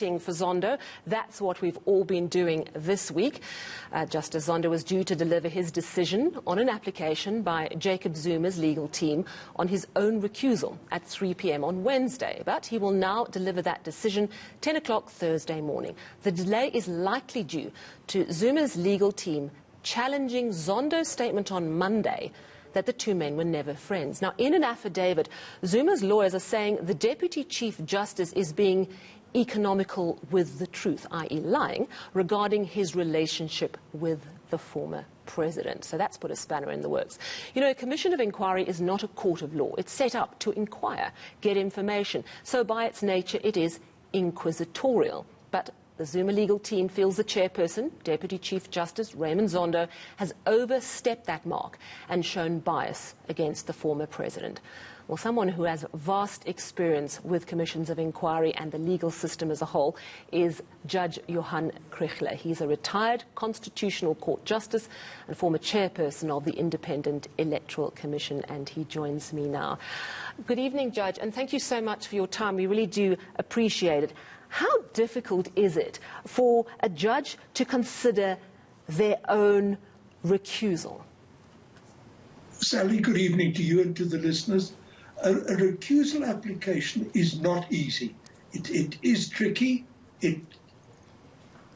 For Zondo. That's what we've all been doing this week. Justice Zondo was due to deliver his decision on an application by Jacob Zuma's legal team on his own recusal at 3 p.m. on Wednesday, but he will now deliver that decision 10 o'clock Thursday morning. The delay is likely due to Zuma's legal team challenging Zondo's statement on Monday that the two men were never friends. Now, in an affidavit, Zuma's lawyers are saying the Deputy Chief Justice is being economical with the truth, i.e. lying, regarding his relationship with the former president. So that's put a spanner in the works. You know, a commission of inquiry is not a court of law. It's set up to inquire, get information. So by its nature, it is inquisitorial. But the Zuma legal team feels the chairperson, Deputy Chief Justice Raymond Zondo, has overstepped that mark and shown bias against the former president. Well, someone who has vast experience with commissions of inquiry and the legal system as a whole is Judge Johan Kriegler. He's a retired Constitutional Court Justice and former chairperson of the Independent Electoral Commission, and he joins me now. Good evening, Judge, and thank you so much for your time. We really do appreciate it. How difficult is it for a judge to consider their own recusal? Sally, good evening to you and to the listeners. A recusal application is not easy. It is tricky. It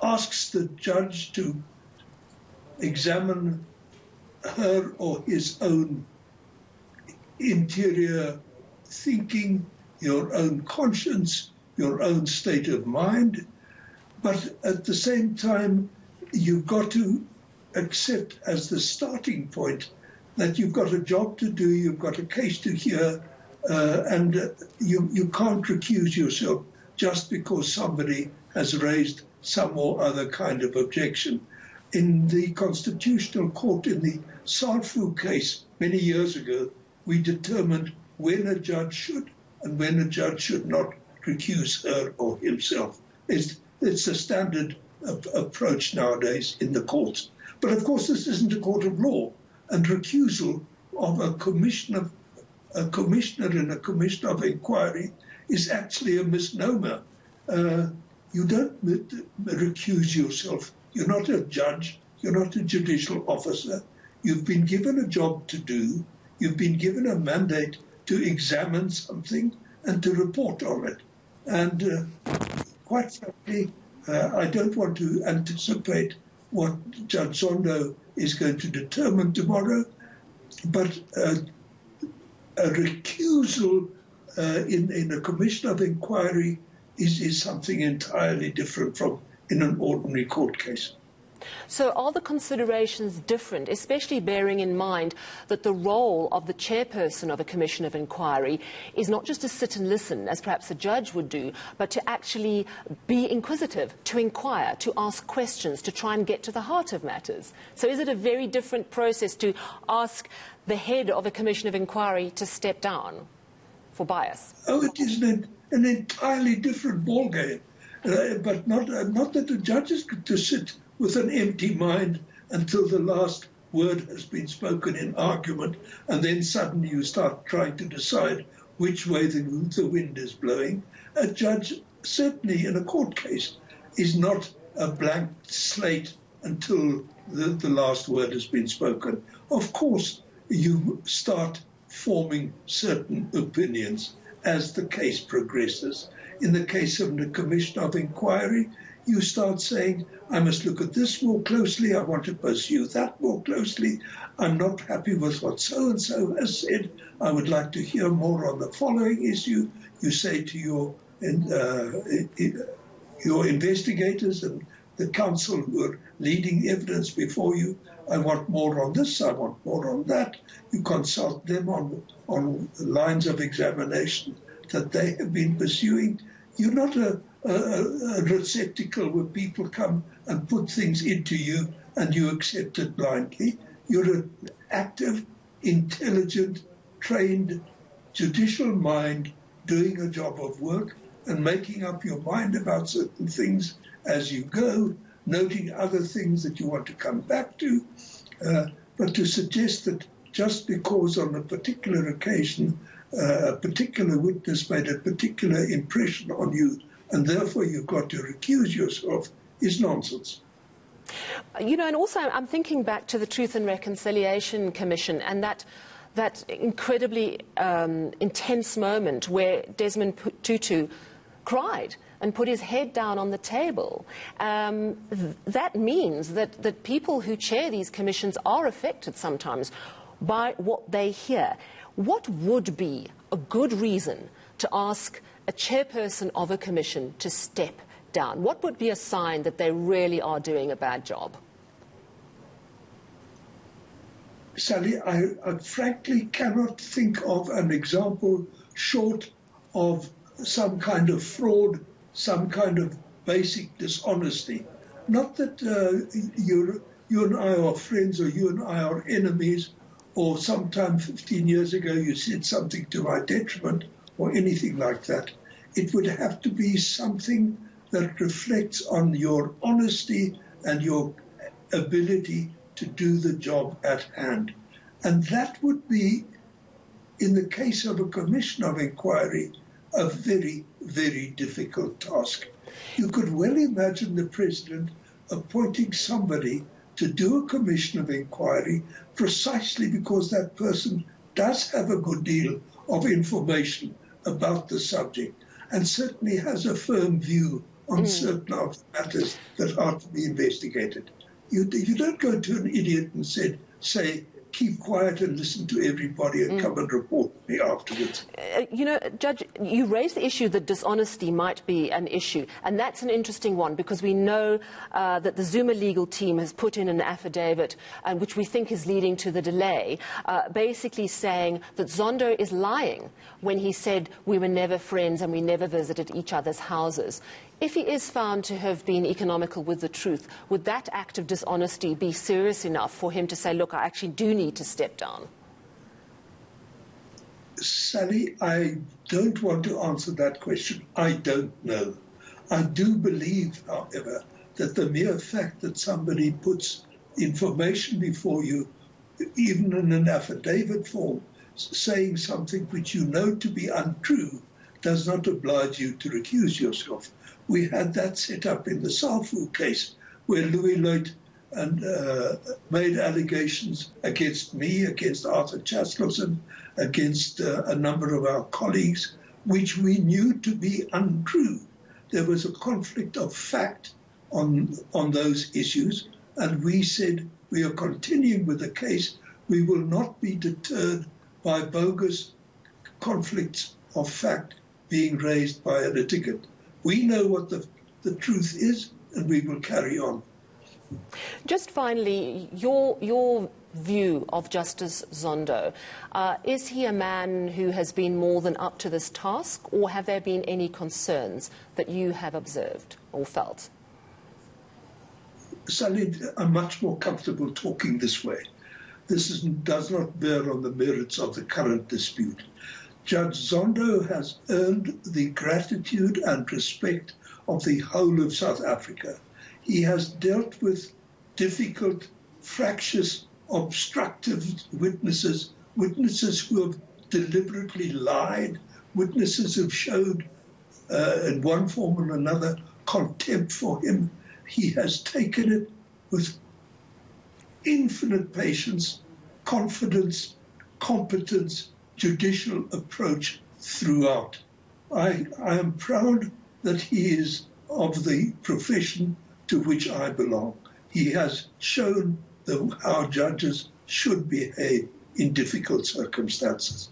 asks the judge to examine her or his own interior thinking, your own conscience, your own state of mind. But at the same time, you've got to accept as the starting point that you've got a job to do, you've got a case to hear, and you can't recuse yourself just because somebody has raised some or other kind of objection. In the Constitutional Court, in the Sarfu case many years ago, we determined when a judge should and when a judge should not recuse her or himself. It's a standard approach nowadays in the courts. But of course, this isn't a court of law, and recusal of a commissioner in a commission of inquiry is actually a misnomer. You don't recuse yourself. You're not a judge. You're not a judicial officer. You've been given a job to do. You've been given a mandate to examine something and to report on it. And quite frankly, I don't want to anticipate what Judge Zondo is going to determine tomorrow, but a recusal in a commission of inquiry is something entirely different from in an ordinary court case. So are the considerations different, especially bearing in mind that the role of the chairperson of a commission of inquiry is not just to sit and listen, as perhaps a judge would do, but to actually be inquisitive, to inquire, to ask questions, to try and get to the heart of matters? So is it a very different process to ask the head of a commission of inquiry to step down for bias? Oh, it is an entirely different ballgame. But not that the judges get to sit with an empty mind until the last word has been spoken in argument, and then suddenly you start trying to decide which way the wind is blowing. A judge, certainly in a court case, is not a blank slate until the last word has been spoken. Of course, you start forming certain opinions as the case progresses. In the case of the commission of inquiry, you start saying, I must look at this more closely, I want to pursue that more closely, I'm not happy with what so-and-so has said, I would like to hear more on the following issue. You say to your investigators and the counsel who are leading evidence before you, I want more on this, I want more on that. You consult them on lines of examination that they have been pursuing. You're not a receptacle where people come and put things into you and you accept it blindly. You're an active, intelligent, trained, judicial mind doing a job of work and making up your mind about certain things as you go, noting other things that you want to come back to. But to suggest that just because on a particular occasion a particular witness made a particular impression on you and therefore you've got to recuse yourself is nonsense. You know, and also I'm thinking back to the Truth and Reconciliation Commission and that incredibly intense moment where Desmond Tutu cried and put his head down on the table. That means that people who chair these commissions are affected sometimes by what they hear. What would be a good reason to ask a chairperson of a commission to step down? What would be a sign that they really are doing a bad job? Sally, I frankly cannot think of an example short of some kind of fraud, some kind of basic dishonesty. Not that you and I are friends or you and I are enemies, or sometime 15 years ago you said something to my detriment or anything like that. It would have to be something that reflects on your honesty and your ability to do the job at hand. And that would be, in the case of a commission of inquiry, a very, very difficult task. You could well imagine the president appointing somebody to do a commission of inquiry precisely because that person does have a good deal of information about the subject and certainly has a firm view on certain of the matters that are to be investigated. You don't go to an idiot and say, keep quiet and listen to everybody and come and report to me afterwards. You know, Judge, you raised the issue that dishonesty might be an issue, and that's an interesting one because we know that the Zuma legal team has put in an affidavit, which we think is leading to the delay, basically saying that Zondo is lying when he said we were never friends and we never visited each other's houses. If he is found to have been economical with the truth, would that act of dishonesty be serious enough for him to say, look, I actually do need to step down? Sally, I don't want to answer that question. I don't know. I do believe, however, that the mere fact that somebody puts information before you, even in an affidavit form, saying something which you know to be untrue, does not oblige you to recuse yourself. We had that set up in the Salfu case, where Louis Lloyd made allegations against me, against Arthur Chaskelson, against a number of our colleagues, which we knew to be untrue. There was a conflict of fact on those issues, and we said we are continuing with the case. We will not be deterred by bogus conflicts of fact being raised by a litigant. We know what the truth is, and we will carry on. Just finally, your view of Justice Zondo. Is he a man who has been more than up to this task, or have there been any concerns that you have observed or felt? Sally, I'm much more comfortable talking this way. This does not bear on the merits of the current dispute. Judge Zondo has earned the gratitude and respect of the whole of South Africa. He has dealt with difficult, fractious, obstructive witnesses, witnesses who have deliberately lied, witnesses who have showed, in one form or another, contempt for him. He has taken it with infinite patience, confidence, competence, judicial approach throughout. I am proud that he is of the profession to which I belong. He has shown how judges should behave in difficult circumstances.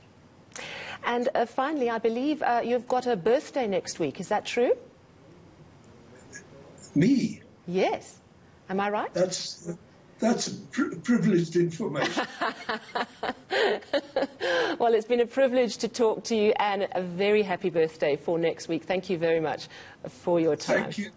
And finally, I believe you've got a birthday next week. Is that true? Me? Yes. Am I right? That's privileged information. Well, it's been a privilege to talk to you, and a very happy birthday for next week. Thank you very much for your time. Thank you.